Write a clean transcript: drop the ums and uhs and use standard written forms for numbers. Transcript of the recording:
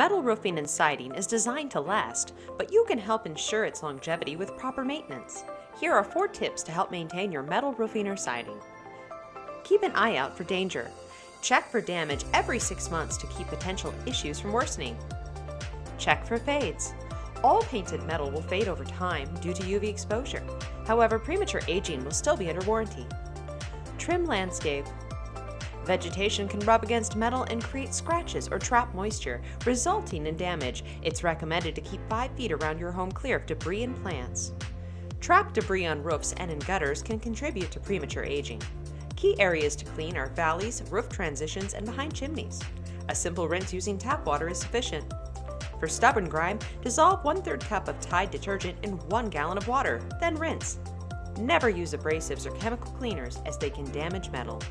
Metal roofing and siding is designed to last, but you can help ensure its longevity with proper maintenance. Here are 4 tips to help maintain your metal roofing or siding. Keep an eye out for danger. Check for damage every 6 months to keep potential issues from worsening. Check for fades. All painted metal will fade over time due to UV exposure. However, premature aging will still be under warranty. Trim landscape. Vegetation can rub against metal and create scratches or trap moisture, resulting in damage. It's recommended to keep 5 feet around your home clear of debris and plants. Trapped debris on roofs and in gutters can contribute to premature aging. Key areas to clean are valleys, roof transitions, and behind chimneys. A simple rinse using tap water is sufficient. For stubborn grime, dissolve 1/3 cup of Tide detergent in 1 gallon of water, then rinse. Never use abrasives or chemical cleaners as they can damage metal.